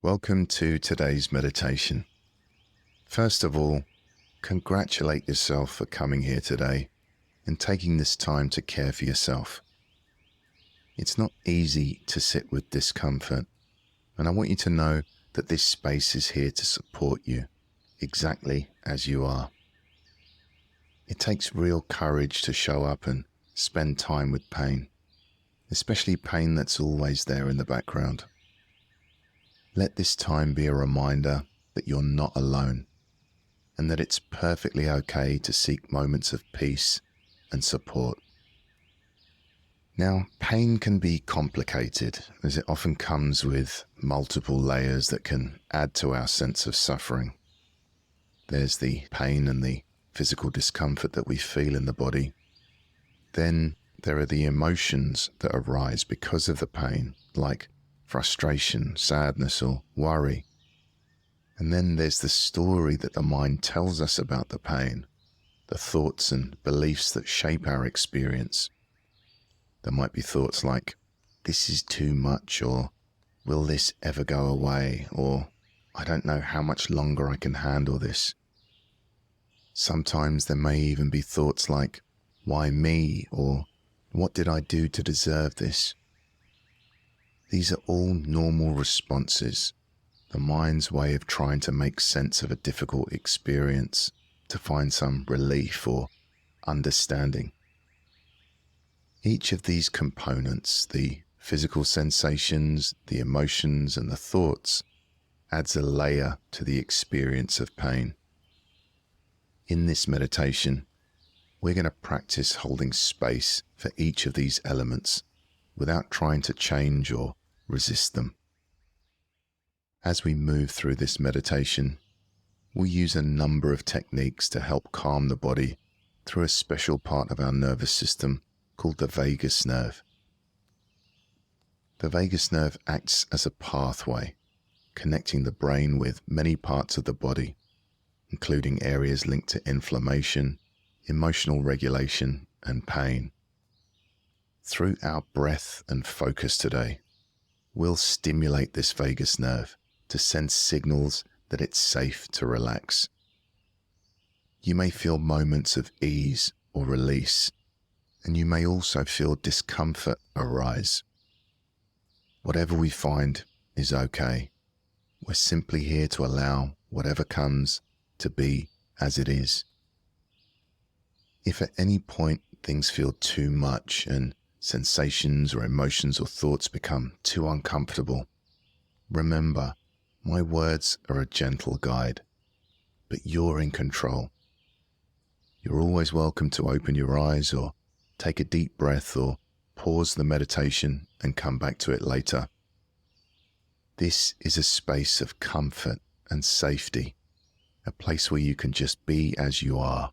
Welcome to today's meditation. First of all, congratulate yourself for coming here today and taking this time to care for yourself. It's not easy to sit with discomfort, and I want you to know that this space is here to support you exactly as you are. It takes real courage to show up and spend time with pain, especially pain that's always there in the background. Let this time be a reminder that you're not alone and that it's perfectly okay to seek moments of peace and support. Now, pain can be complicated as it often comes with multiple layers that can add to our sense of suffering. There's the pain and the physical discomfort that we feel in the body. Then there are the emotions that arise because of the pain, like frustration, sadness, or worry. And then there's the story that the mind tells us about the pain, the thoughts and beliefs that shape our experience. There might be thoughts like, this is too much, or will this ever go away, or I don't know how much longer I can handle this. Sometimes there may even be thoughts like, why me, or what did I do to deserve this? These are all normal responses, the mind's way of trying to make sense of a difficult experience, to find some relief or understanding. Each of these components, the physical sensations, the emotions, and the thoughts, adds a layer to the experience of pain. In this meditation, we're going to practice holding space for each of these elements without trying to change or resist them. As we move through this meditation, we'll use a number of techniques to help calm the body through a special part of our nervous system called the vagus nerve. The vagus nerve acts as a pathway, connecting the brain with many parts of the body, including areas linked to inflammation, emotional regulation, and pain. Through our breath and focus today, we'll stimulate this vagus nerve to send signals that it's safe to relax. You may feel moments of ease or release, and you may also feel discomfort arise. Whatever we find is okay. We're simply here to allow whatever comes to be as it is. If at any point things feel too much and sensations or emotions or thoughts become too uncomfortable, remember, my words are a gentle guide, but you're in control. You're always welcome to open your eyes or take a deep breath or pause the meditation and come back to it later. This is a space of comfort and safety, a place where you can just be as you are,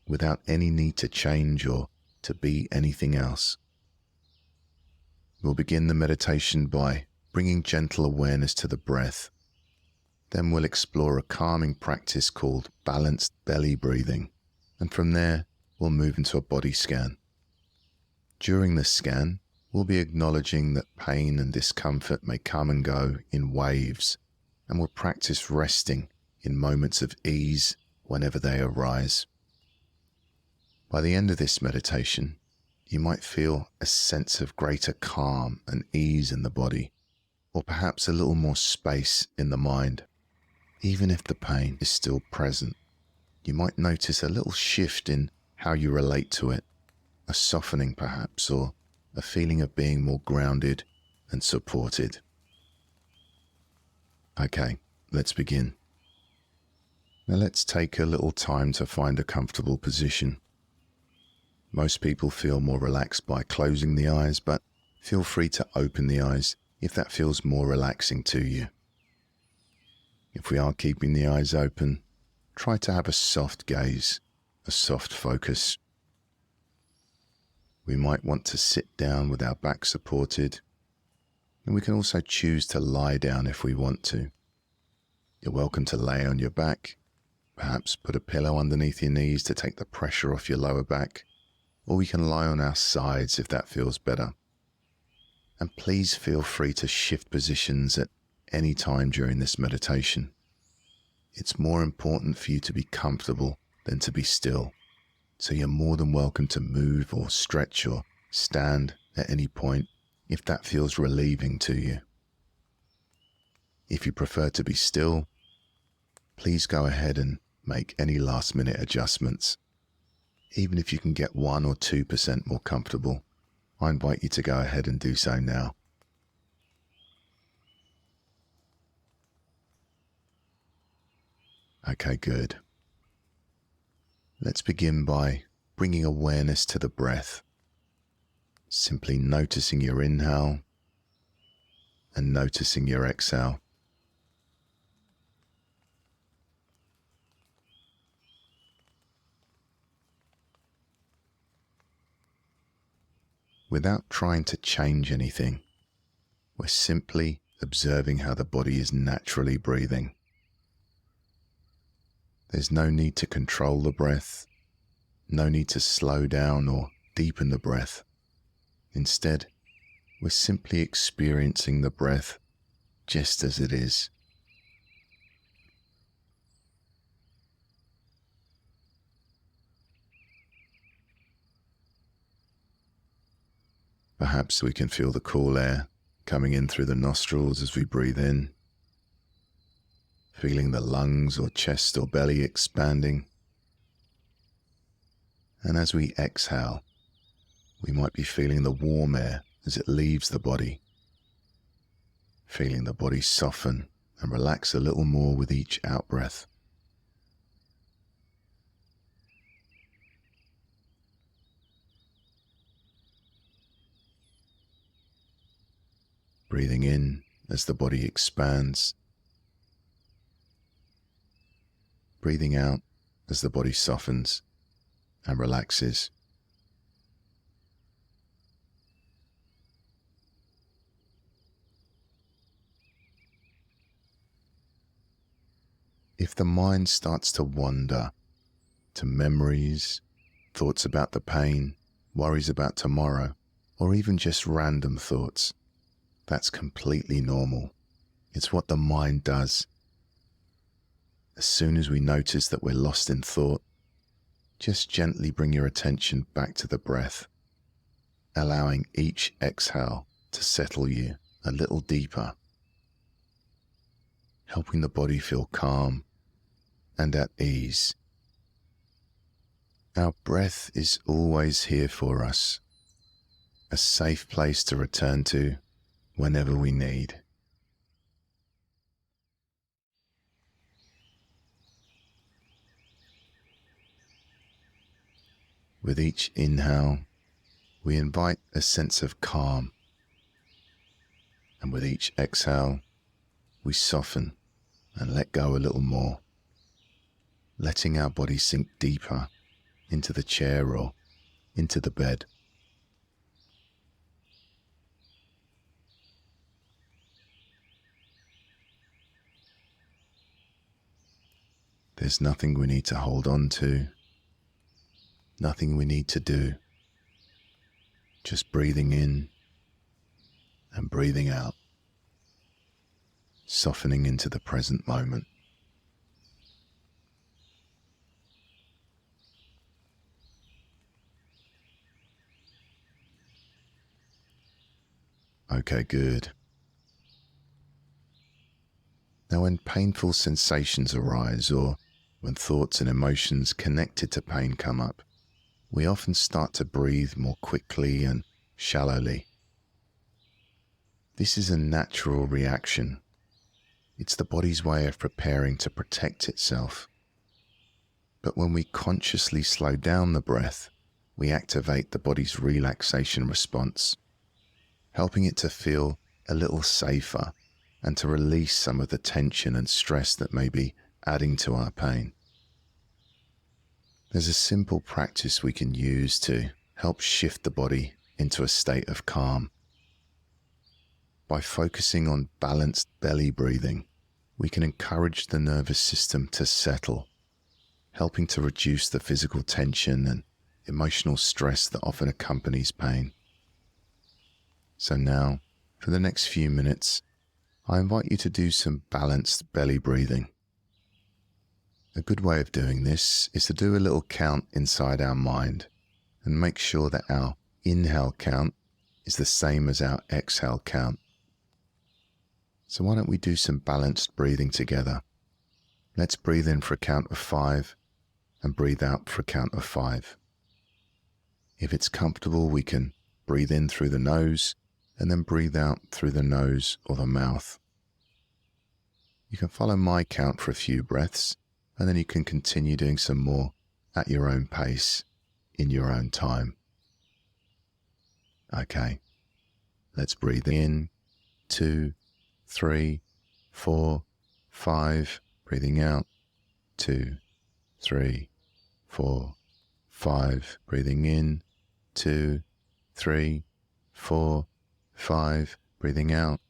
without any need to change or to be anything else. We'll begin the meditation by bringing gentle awareness to the breath. Then we'll explore a calming practice called balanced belly breathing, and from there we'll move into a body scan. During the scan, we'll be acknowledging that pain and discomfort may come and go in waves, and we'll practice resting in moments of ease whenever they arise. By the end of this meditation, you might feel a sense of greater calm and ease in the body, or perhaps a little more space in the mind. Even if the pain is still present, you might notice a little shift in how you relate to it, a softening perhaps, or a feeling of being more grounded and supported. Okay, let's begin. Now let's take a little time to find a comfortable position. Most people feel more relaxed by closing the eyes, but feel free to open the eyes if that feels more relaxing to you. If we are keeping the eyes open, try to have a soft gaze, a soft focus. We might want to sit down with our back supported, and we can also choose to lie down if we want to. You're welcome to lay on your back, perhaps put a pillow underneath your knees to take the pressure off your lower back, or we can lie on our sides if that feels better. And please feel free to shift positions at any time during this meditation. It's more important for you to be comfortable than to be still, so you're more than welcome to move or stretch or stand at any point if that feels relieving to you. If you prefer to be still, please go ahead and make any last-minute adjustments. Even if you can get 1 or 2% more comfortable, I invite you to go ahead and do so now. Okay, good. Let's begin by bringing awareness to the breath, simply noticing your inhale and noticing your exhale. Without trying to change anything, we're simply observing how the body is naturally breathing. There's no need to control the breath, no need to slow down or deepen the breath. Instead, we're simply experiencing the breath just as it is. Perhaps we can feel the cool air coming in through the nostrils as we breathe in, feeling the lungs or chest or belly expanding. And as we exhale, we might be feeling the warm air as it leaves the body, feeling the body soften and relax a little more with each out-breath. Breathing in as the body expands, breathing out as the body softens and relaxes. If the mind starts to wander to memories, thoughts about the pain, worries about tomorrow, or even just random thoughts, that's completely normal. It's what the mind does. As soon as we notice that we're lost in thought, just gently bring your attention back to the breath, allowing each exhale to settle you a little deeper, helping the body feel calm and at ease. Our breath is always here for us, a safe place to return to whenever we need. With each inhale, we invite a sense of calm, and with each exhale, we soften and let go a little more, letting our body sink deeper into the chair or into the bed. There's nothing we need to hold on to, nothing we need to do, just breathing in and breathing out, softening into the present moment. Okay, good. Now, when painful sensations arise or when thoughts and emotions connected to pain come up, we often start to breathe more quickly and shallowly. This is a natural reaction. It's the body's way of preparing to protect itself. But when we consciously slow down the breath, we activate the body's relaxation response, helping it to feel a little safer and to release some of the tension and stress that may be adding to our pain. There's a simple practice we can use to help shift the body into a state of calm. By focusing on balanced belly breathing, we can encourage the nervous system to settle, helping to reduce the physical tension and emotional stress that often accompanies pain. So now, for the next few minutes, I invite you to do some balanced belly breathing. A good way of doing this is to do a little count inside our mind and make sure that our inhale count is the same as our exhale count. So why don't we do some balanced breathing together? Let's breathe in for a count of 5 and breathe out for a count of 5. If it's comfortable, we can breathe in through the nose and then breathe out through the nose or the mouth. You can follow my count for a few breaths, and then you can continue doing some more at your own pace, in your own time. Okay, let's breathe in, 2, 3, 4, 5, breathing out, 2, 3, 4, 5, breathing in, 2, 3, 4, 5, breathing out,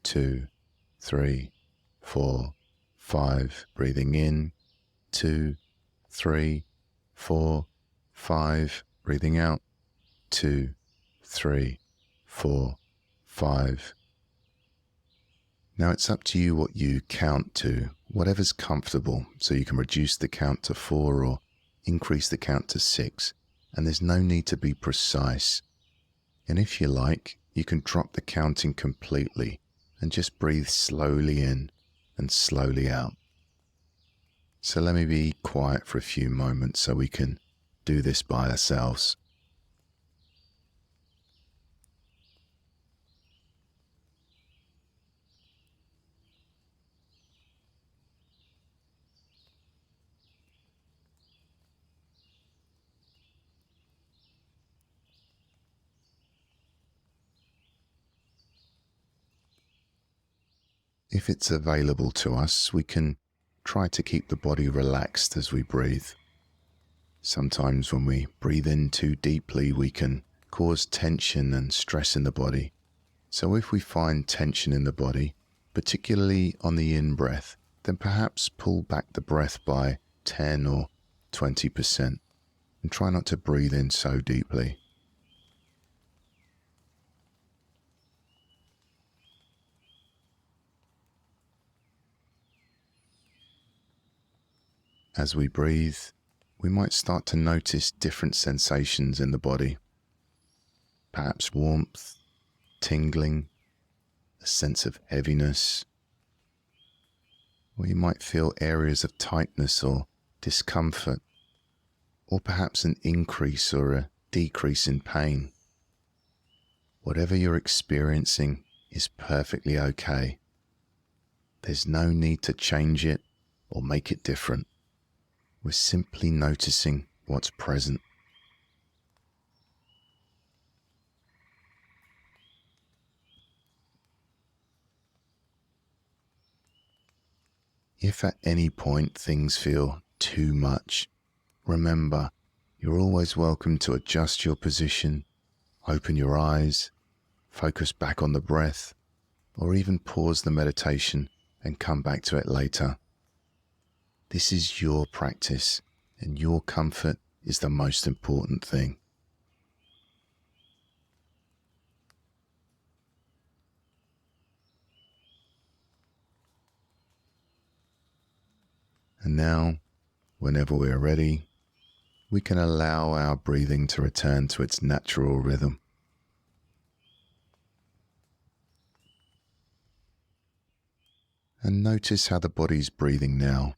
2, 3, 4, 5, breathing in, 2, 3, 4, 5, breathing out, 2, 3, 4, 5. Now it's up to you what you count to, whatever's comfortable, so you can reduce the count to 4 or increase the count to 6, and there's no need to be precise. And if you like, you can drop the counting completely and just breathe slowly in and slowly out. So let me be quiet for a few moments so we can do this by ourselves. If it's available to us, we can try to keep the body relaxed as we breathe. Sometimes when we breathe in too deeply, we can cause tension and stress in the body. So if we find tension in the body, particularly on the in-breath, then perhaps pull back the breath by 10 or 20% and try not to breathe in so deeply. As we breathe, we might start to notice different sensations in the body. Perhaps warmth, tingling, a sense of heaviness, or you might feel areas of tightness or discomfort, or perhaps an increase or a decrease in pain. Whatever you're experiencing is perfectly okay. There's no need to change it or make it different. We're simply noticing what's present. If at any point things feel too much, remember, you're always welcome to adjust your position, open your eyes, focus back on the breath, or even pause the meditation and come back to it later. This is your practice, and your comfort is the most important thing. And now, whenever we're ready, we can allow our breathing to return to its natural rhythm. And notice how the body's breathing now.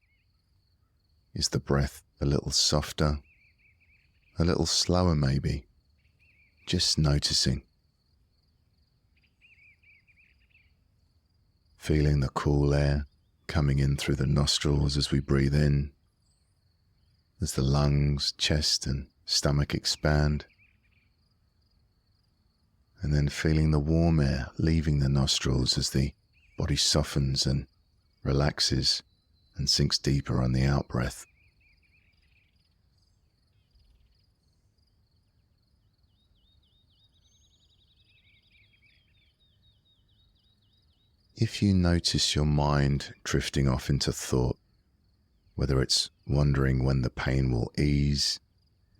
Is the breath a little softer, a little slower maybe? Just noticing. Feeling the cool air coming in through the nostrils as we breathe in, as the lungs, chest and stomach expand, and then feeling the warm air leaving the nostrils as the body softens and relaxes and sinks deeper on the out-breath. If you notice your mind drifting off into thought, whether it's wondering when the pain will ease,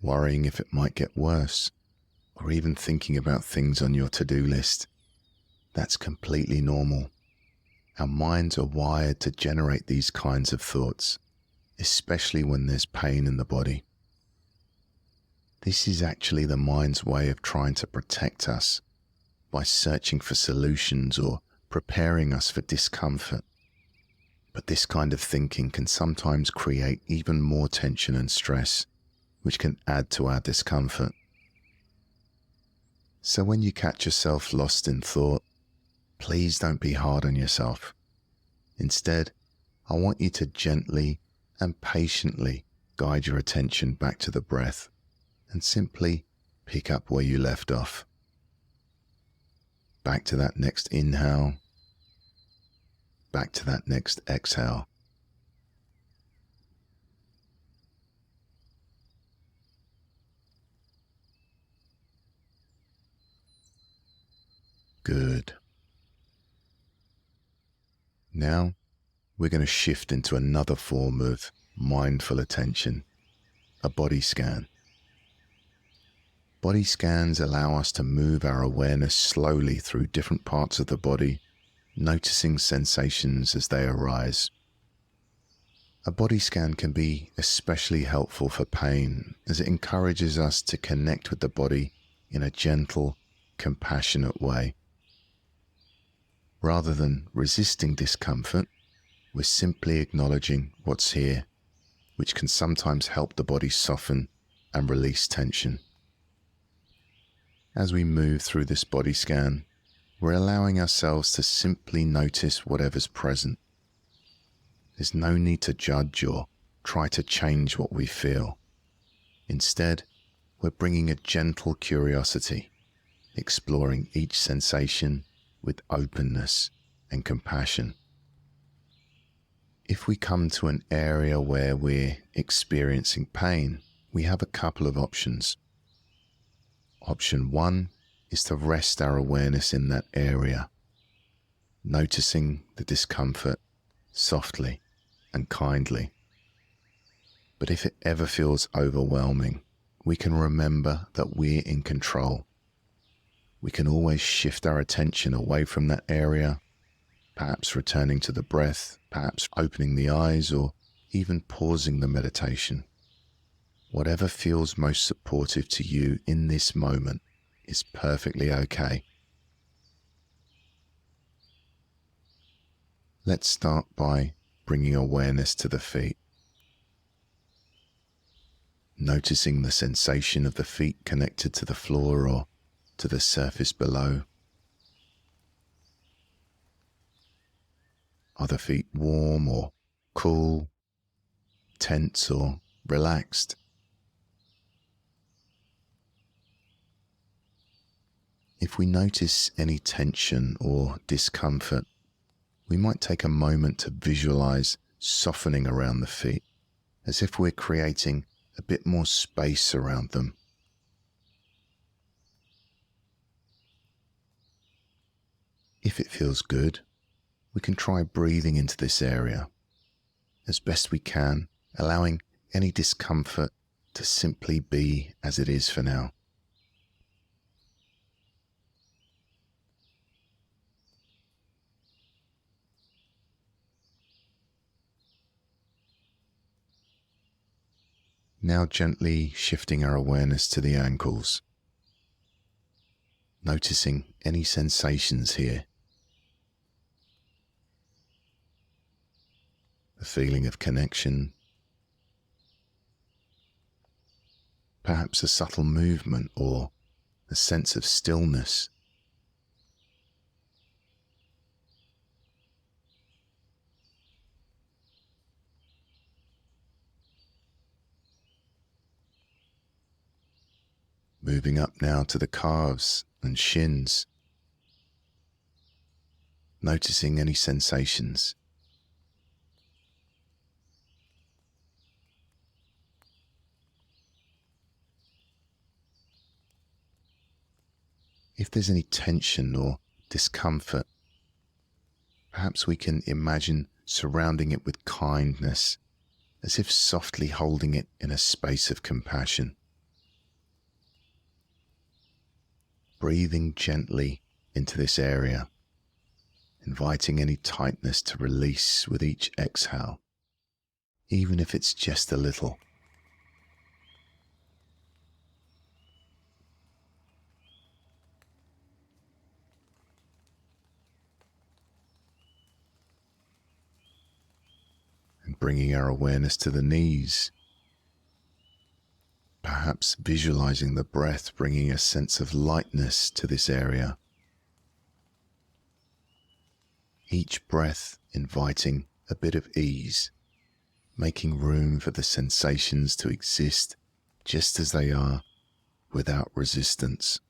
worrying if it might get worse, or even thinking about things on your to-do list, that's completely normal. Our minds are wired to generate these kinds of thoughts, especially when there's pain in the body. This is actually the mind's way of trying to protect us by searching for solutions or preparing us for discomfort. But this kind of thinking can sometimes create even more tension and stress, which can add to our discomfort. So when you catch yourself lost in thought, please don't be hard on yourself. Instead, I want you to gently and patiently guide your attention back to the breath and simply pick up where you left off. Back to that next inhale, back to that next exhale. Good. Now, we're going to shift into another form of mindful attention, a body scan. Body scans allow us to move our awareness slowly through different parts of the body, noticing sensations as they arise. A body scan can be especially helpful for pain, as it encourages us to connect with the body in a gentle, compassionate way. Rather than resisting discomfort, we're simply acknowledging what's here, which can sometimes help the body soften and release tension. As we move through this body scan, we're allowing ourselves to simply notice whatever's present. There's no need to judge or try to change what we feel. Instead, we're bringing a gentle curiosity, exploring each sensation with openness and compassion. If we come to an area where we're experiencing pain, we have a couple of options. Option 1 is to rest our awareness in that area, noticing the discomfort softly and kindly. But if it ever feels overwhelming, we can remember that we're in control. We can always shift our attention away from that area, perhaps returning to the breath, perhaps opening the eyes, or even pausing the meditation. Whatever feels most supportive to you in this moment is perfectly okay. Let's start by bringing awareness to the feet. Noticing the sensation of the feet connected to the floor or to the surface below. Are the feet warm or cool, tense or relaxed? If we notice any tension or discomfort, we might take a moment to visualize softening around the feet, as if we're creating a bit more space around them. If it feels good, we can try breathing into this area as best we can, allowing any discomfort to simply be as it is for now. Now gently shifting our awareness to the ankles, noticing any sensations here. A feeling of connection, perhaps a subtle movement or a sense of stillness. Moving up now to the calves and shins, noticing any sensations. If there's any tension or discomfort, perhaps we can imagine surrounding it with kindness, as if softly holding it in a space of compassion. Breathing gently into this area, inviting any tightness to release with each exhale, even if it's just a little. And bringing our awareness to the knees, perhaps visualizing the breath bringing a sense of lightness to this area. Each breath inviting a bit of ease, making room for the sensations to exist just as they are, without resistance.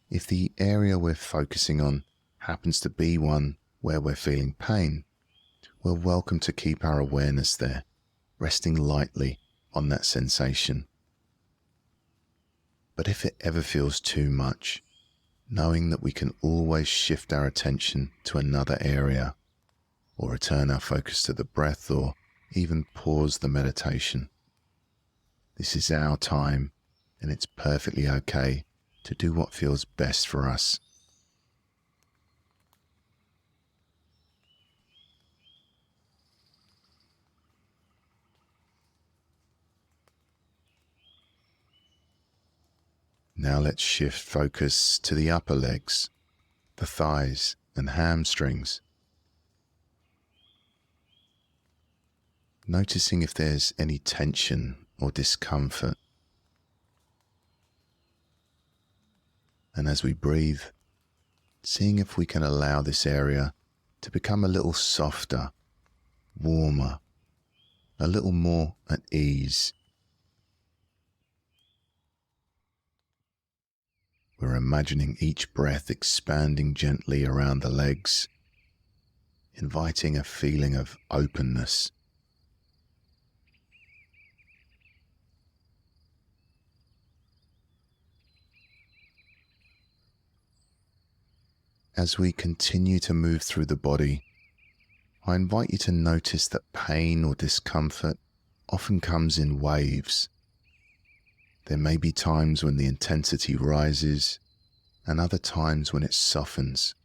If the area we're focusing on happens to be one where we're feeling pain, we're welcome to keep our awareness there, resting lightly on that sensation. But if it ever feels too much, knowing that we can always shift our attention to another area, or return our focus to the breath, or even pause the meditation. This is our time, and it's perfectly okay to do what feels best for us. Now let's shift focus to the upper legs, the thighs and hamstrings. Noticing if there's any tension or discomfort. And as we breathe, seeing if we can allow this area to become a little softer, warmer, a little more at ease. We're imagining each breath expanding gently around the legs, inviting a feeling of openness. As we continue to move through the body, I invite you to notice that pain or discomfort often comes in waves. There may be times when the intensity rises, and other times when it softens,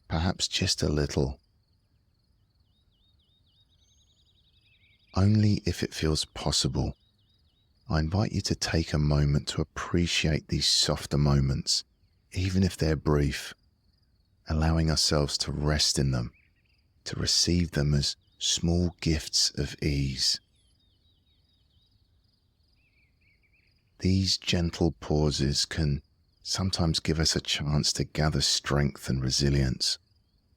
perhaps just a little. Only if it feels possible, I invite you to take a moment to appreciate these softer moments, even if they're brief, allowing ourselves to rest in them, to receive them as small gifts of ease. These gentle pauses can sometimes give us a chance to gather strength and resilience,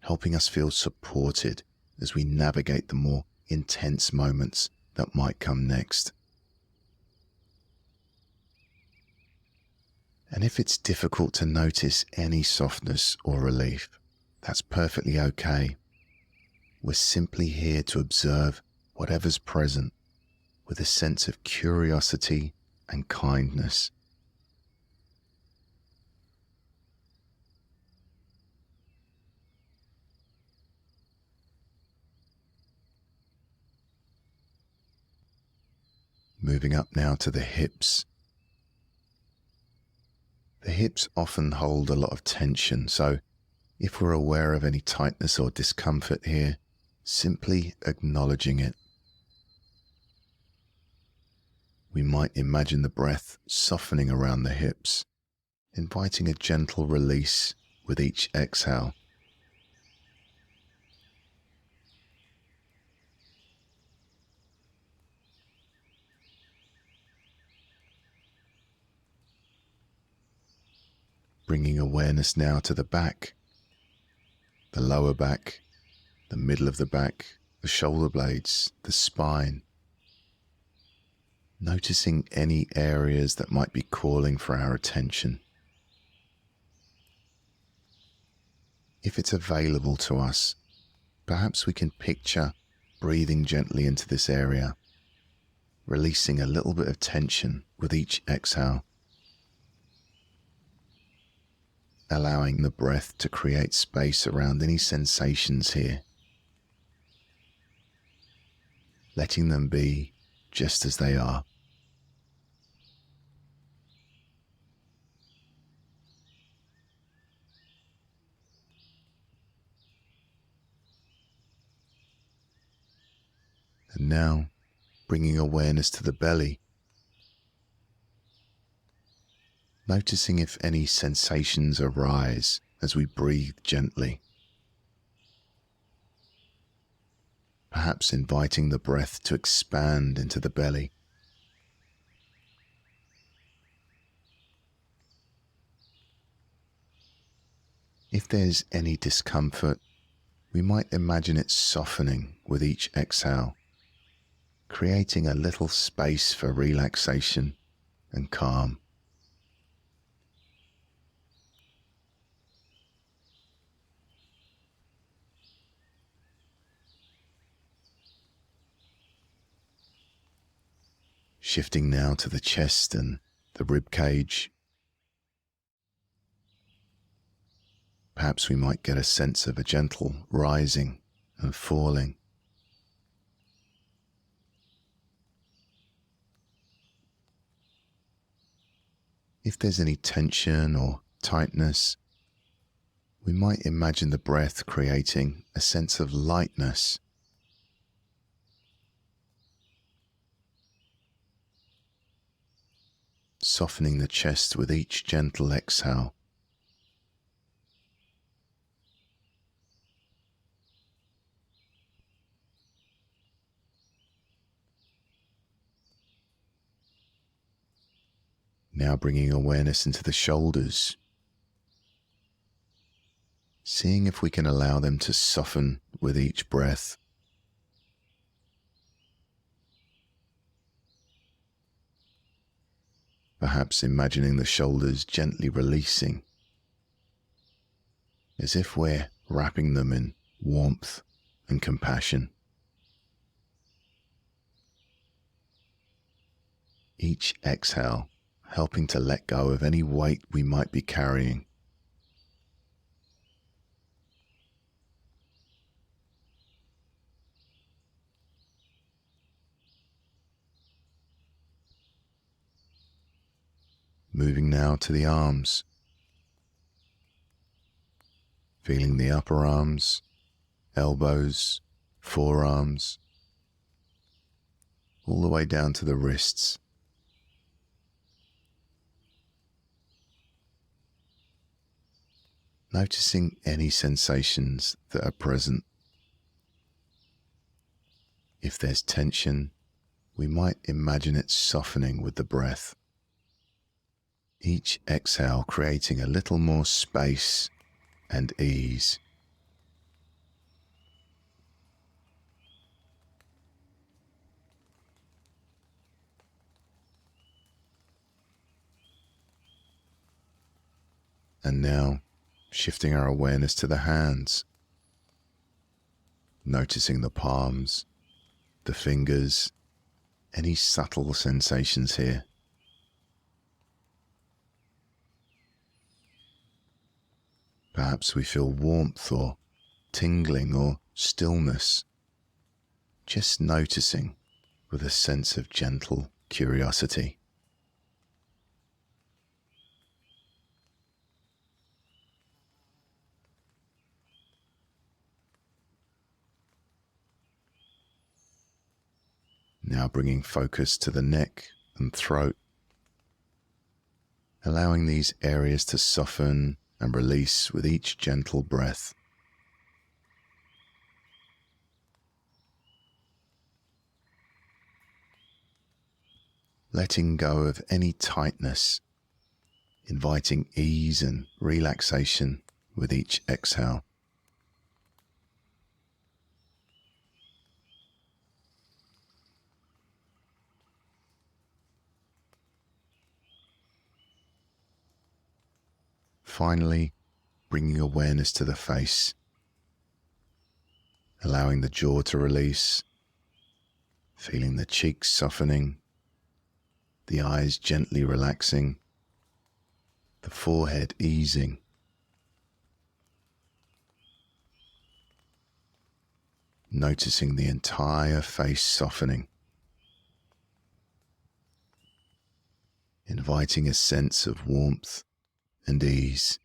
helping us feel supported as we navigate the more intense moments that might come next. And if it's difficult to notice any softness or relief, that's perfectly okay. We're simply here to observe whatever's present with a sense of curiosity and kindness. Moving up now to the hips. The hips often hold a lot of tension, so if we're aware of any tightness or discomfort here, simply acknowledging it. We might imagine the breath softening around the hips, inviting a gentle release with each exhale. Bringing awareness now to the back, the lower back, the middle of the back, the shoulder blades, the spine. Noticing any areas that might be calling for our attention. If it's available to us, perhaps we can picture breathing gently into this area, releasing a little bit of tension with each exhale, allowing the breath to create space around any sensations here, letting them be just as they are. And now, bringing awareness to the belly, noticing if any sensations arise as we breathe gently. Perhaps inviting the breath to expand into the belly. If there's any discomfort, we might imagine it softening with each exhale, creating a little space for relaxation and calm. Shifting now to the chest and the rib cage. Perhaps we might get a sense of a gentle rising and falling. If there's any tension or tightness, we might imagine the breath creating a sense of lightness. Softening the chest with each gentle exhale. Now bringing awareness into the shoulders, seeing if we can allow them to soften with each breath. Perhaps imagining the shoulders gently releasing, as if we're wrapping them in warmth and compassion. Each exhale helping to let go of any weight we might be carrying. Moving now to the arms, feeling the upper arms, elbows, forearms, all the way down to the wrists. Noticing any sensations that are present. If there's tension, we might imagine it softening with the breath. Each exhale creating a little more space and ease. And now, shifting our awareness to the hands, noticing the palms, the fingers, any subtle sensations here. Perhaps we feel warmth or tingling or stillness, just noticing with a sense of gentle curiosity. Now bringing focus to the neck and throat, allowing these areas to soften and release with each gentle breath. Letting go of any tightness, inviting ease and relaxation with each exhale. Finally, bringing awareness to the face, allowing the jaw to release, feeling the cheeks softening, the eyes gently relaxing, the forehead easing. Noticing the entire face softening. inviting a sense of warmth and ease.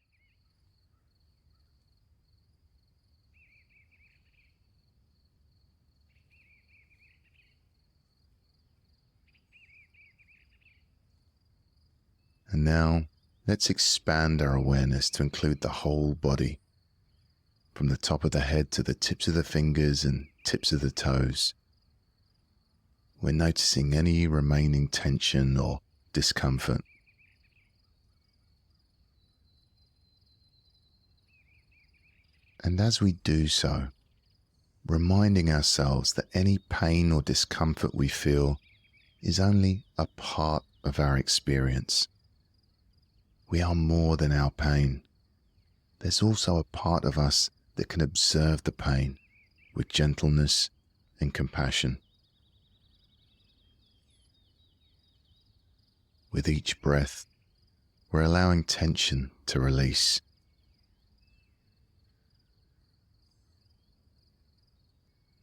And now, let's expand our awareness to include the whole body, from the top of the head to the tips of the fingers and tips of the toes. We're noticing any remaining tension or discomfort. And as we do so, reminding ourselves that any pain or discomfort we feel is only a part of our experience. We are more than our pain. There's also a part of us that can observe the pain with gentleness and compassion. With each breath, we're allowing tension to release.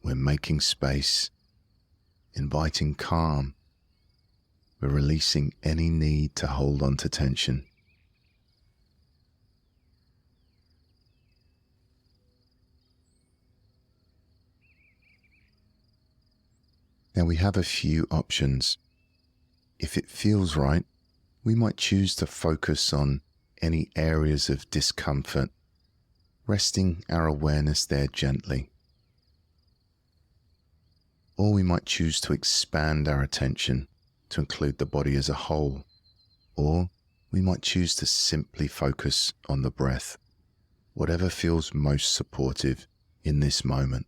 We're making space, inviting calm. We're releasing any need to hold on to tension. Now we have a few options. If it feels right, we might choose to focus on any areas of discomfort, resting our awareness there gently. Or we might choose to expand our attention to include the body as a whole. Or we might choose to simply focus on the breath, whatever feels most supportive in this moment.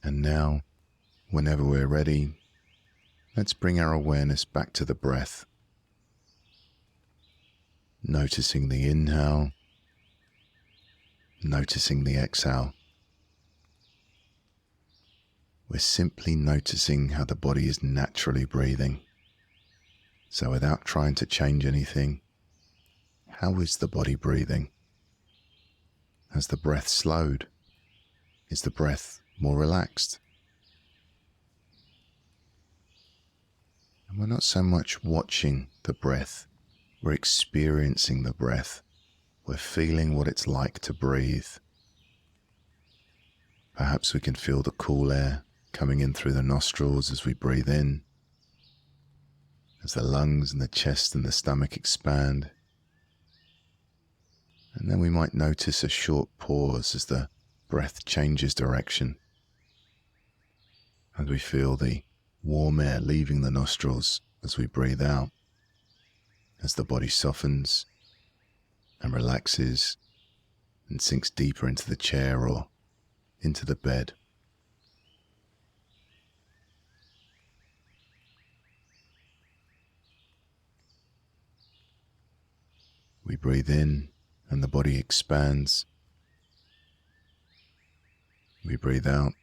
And now, whenever we're ready, let's bring our awareness back to the breath, noticing the inhale, noticing the exhale. We're simply noticing how the body is naturally breathing. So without trying to change anything, how is the body breathing? Has the breath slowed? Is the breath more relaxed? And we're not so much watching the breath, we're experiencing the breath. We're feeling what it's like to breathe. Perhaps we can feel the cool air coming in through the nostrils as we breathe in, as the lungs and the chest and the stomach expand. And then we might notice a short pause as the breath changes direction, as we feel the warm air leaving the nostrils as we breathe out, as the body softens and relaxes and sinks deeper into the chair or into the bed. We breathe in and the body expands. We breathe out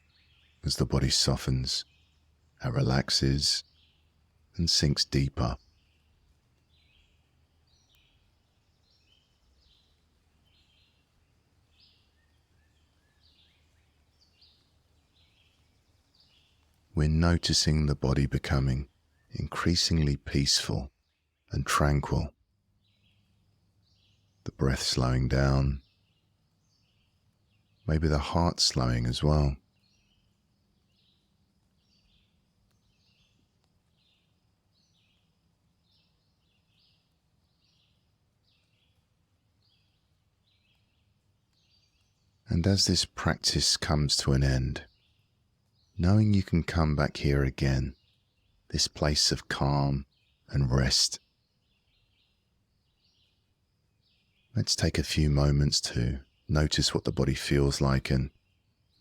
as the body softens and relaxes and sinks deeper. We're noticing the body becoming increasingly peaceful and tranquil. The breath slowing down, maybe the heart slowing as well. And as this practice comes to an end, knowing you can come back here again, this place of calm and rest, let's take a few moments to notice what the body feels like and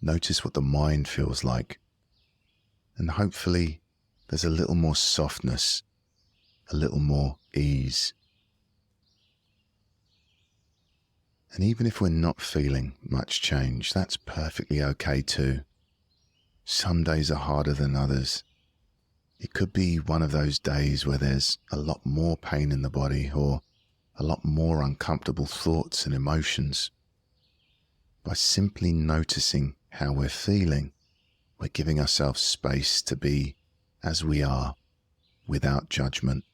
notice what the mind feels like. And hopefully there's a little more softness, a little more ease. And even if we're not feeling much change, that's perfectly okay too. Some days are harder than others. It could be one of those days where there's a lot more pain in the body or a lot more uncomfortable thoughts and emotions. By simply noticing how we're feeling, we're giving ourselves space to be as we are, without judgment.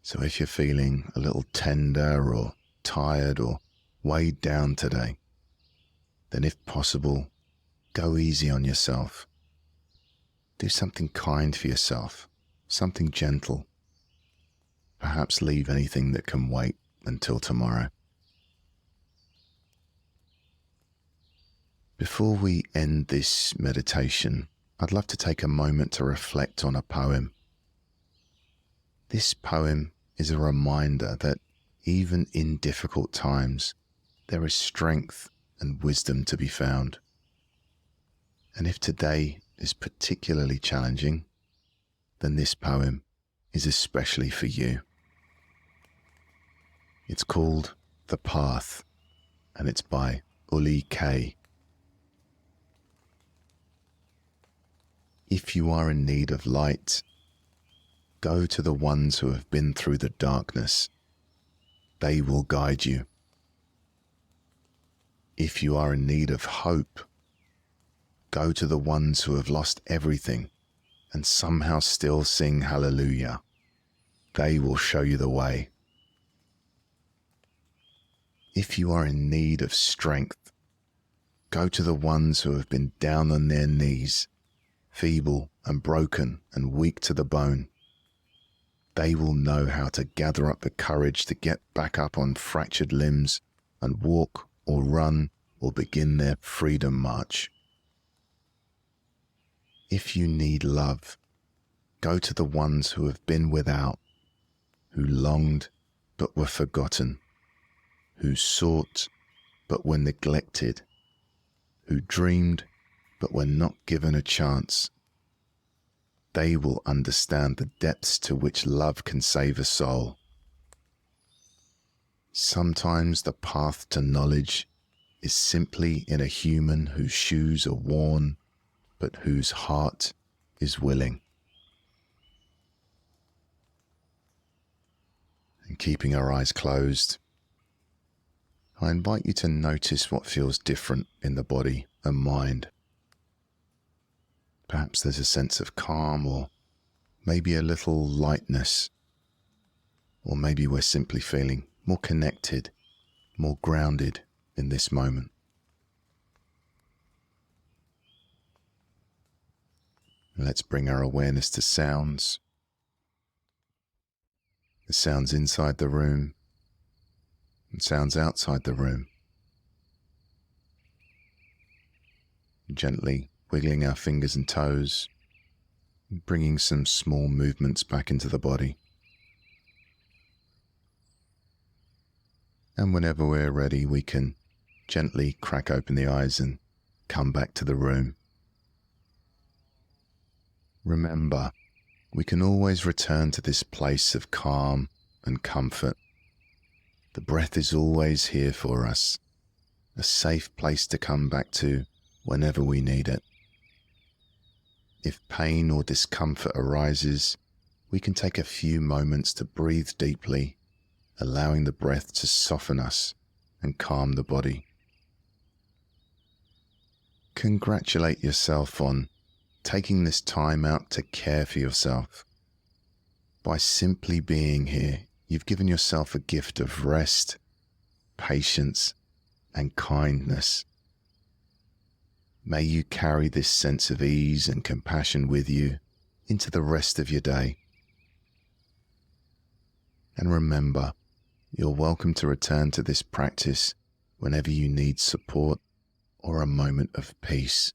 So if you're feeling a little tender or tired or weighed down today, then if possible, go easy on yourself. Do something kind for yourself, something gentle. Perhaps leave anything that can wait until tomorrow. Before we end this meditation, I'd love to take a moment to reflect on a poem. This poem is a reminder that even in difficult times, there is strength and wisdom to be found. And if today is particularly challenging, then this poem is especially for you. It's called The Path, and it's by Okereke. If you are in need of light, go to the ones who have been through the darkness. They will guide you. If you are in need of hope, go to the ones who have lost everything and somehow still sing hallelujah. They will show you the way. If you are in need of strength, go to the ones who have been down on their knees, feeble and broken and weak to the bone. They will know how to gather up the courage to get back up on fractured limbs and walk or run or begin their freedom march. If you need love, go to the ones who have been without, who longed but were forgotten, who sought but were neglected, who dreamed but were not given a chance. They will understand the depths to which love can save a soul. Sometimes the path to knowledge is simply in a human whose shoes are worn, but whose heart is willing. And keeping our eyes closed, I invite you to notice what feels different in the body and mind. Perhaps there's a sense of calm, or maybe a little lightness, or maybe we're simply feeling more connected, more grounded in this moment. Let's bring our awareness to sounds. The sounds inside the room and sounds outside the room. Gently wiggling our fingers and toes, bringing some small movements back into the body. And whenever we're ready, we can gently crack open the eyes and come back to the room. Remember, we can always return to this place of calm and comfort. The breath is always here for us, a safe place to come back to whenever we need it. If pain or discomfort arises, we can take a few moments to breathe deeply, allowing the breath to soften us and calm the body. Congratulate yourself on taking this time out to care for yourself. By simply being here, you've given yourself a gift of rest, patience, and kindness. May you carry this sense of ease and compassion with you into the rest of your day. And remember, you're welcome to return to this practice whenever you need support or a moment of peace.